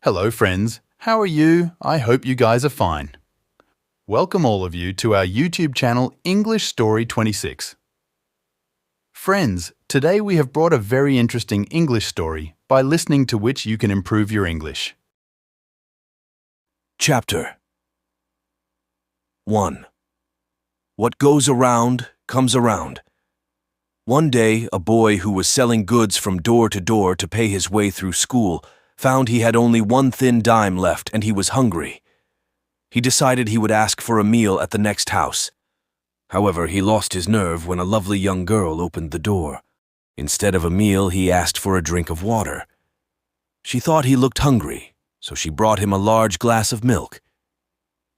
Hello friends, how are you? I hope you guys are fine. Welcome all of you to our YouTube channel English Story 26. Friends, today we have brought a very interesting English story by listening to which you can improve your English. Chapter 1. What goes around comes around. One day, a boy who was selling goods from door to door to pay his way through school found he had only one thin dime left and he was hungry. He decided he would ask for a meal at the next house. However, he lost his nerve when a lovely young girl opened the door. Instead of a meal, he asked for a drink of water. She thought he looked hungry, so she brought him a large glass of milk.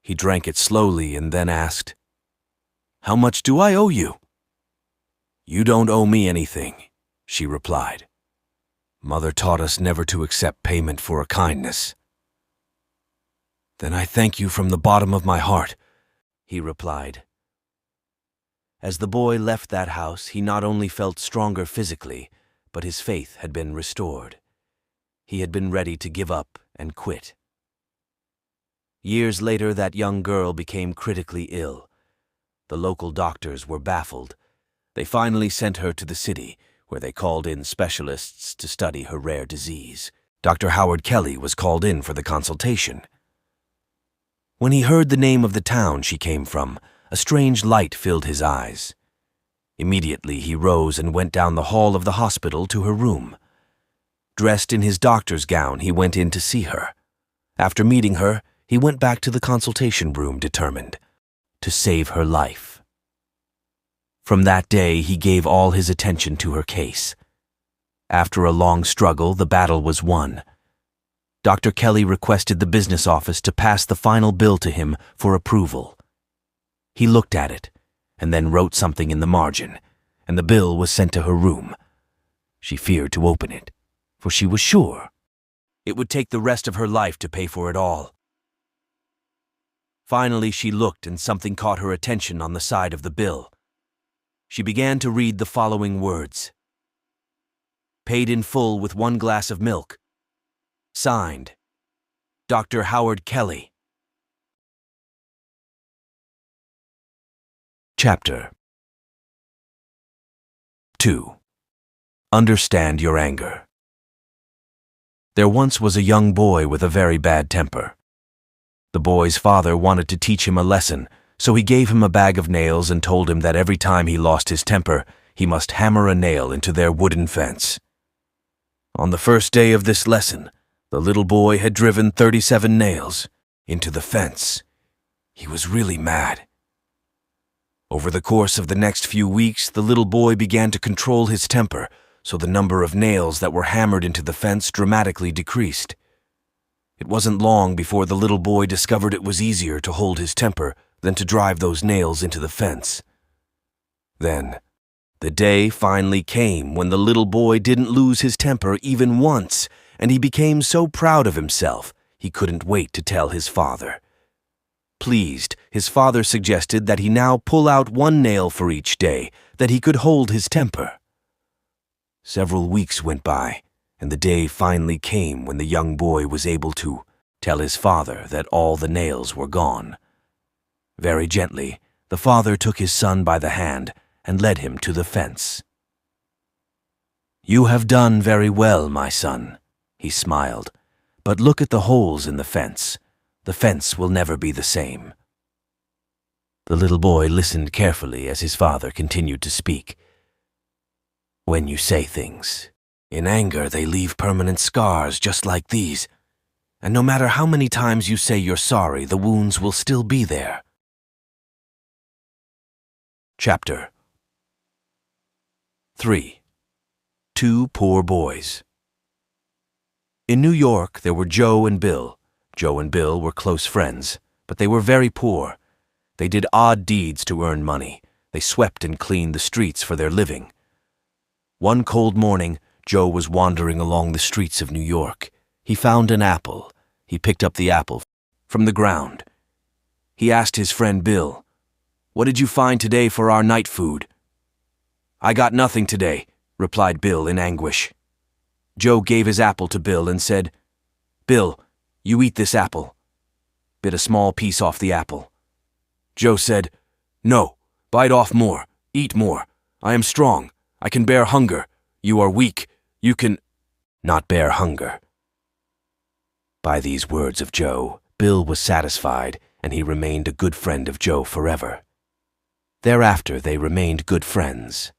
He drank it slowly and then asked, "How much do I owe you?" "You don't owe me anything," she replied. "Mother taught us never to accept payment for a kindness." "Then I thank you from the bottom of my heart," he replied. As the boy left that house, he not only felt stronger physically, but his faith had been restored. He had been ready to give up and quit. Years later, that young girl became critically ill. The local doctors were baffled. They finally sent her to the city, where they called in specialists to study her rare disease. Dr. Howard Kelly was called in for the consultation. When he heard the name of the town she came from, a strange light filled his eyes. Immediately he rose and went down the hall of the hospital to her room. Dressed in his doctor's gown, he went in to see her. After meeting her, he went back to the consultation room determined to save her life. From that day, he gave all his attention to her case. After a long struggle, the battle was won. Dr. Kelly requested the business office to pass the final bill to him for approval. He looked at it, and then wrote something in the margin, and the bill was sent to her room. She feared to open it, for she was sure it would take the rest of her life to pay for it all. Finally, she looked, and something caught her attention on the side of the bill. She began to read the following words: "Paid in full with 1 glass of milk. Signed, Dr. Howard Kelly." Chapter 2. Understand your anger. There once was a young boy with a very bad temper. The boy's father wanted to teach him a lesson, so he gave him a bag of nails and told him that every time he lost his temper, he must hammer a nail into their wooden fence. On the first day of this lesson, the little boy had driven 37 nails into the fence. He was really mad. Over the course of the next few weeks, the little boy began to control his temper, so the number of nails that were hammered into the fence dramatically decreased. It wasn't long before the little boy discovered it was easier to hold his temper than to drive those nails into the fence. Then, the day finally came when the little boy didn't lose his temper even once, and he became so proud of himself he couldn't wait to tell his father. Pleased, his father suggested that he now pull out 1 nail for each day, that he could hold his temper. Several weeks went by, and the day finally came when the young boy was able to tell his father that all the nails were gone. Very gently, the father took his son by the hand and led him to the fence. "You have done very well, my son," he smiled, "but look at the holes in the fence. The fence will never be the same." The little boy listened carefully as his father continued to speak. "When you say things in anger, they leave permanent scars just like these, and no matter how many times you say you're sorry, the wounds will still be there." Chapter 3. 2 Poor Boys. In New York, there were Joe and Bill. Joe and Bill were close friends, but they were very poor. They did odd deeds to earn money. They swept and cleaned the streets for their living. One cold morning, Joe was wandering along the streets of New York. He found an apple. He picked up the apple from the ground. He asked his friend Bill, "What did you find today for our night food?" "I got nothing today," replied Bill in anguish. Joe gave his apple to Bill and said, "Bill, You eat this apple. Bit a small piece off the apple. Joe said, No, bite off more, eat more. I am strong. I can bear hunger. You are weak. You can not bear hunger. By these words of Joe, Bill was satisfied, and he remained a good friend of Joe forever. Thereafter they remained good friends.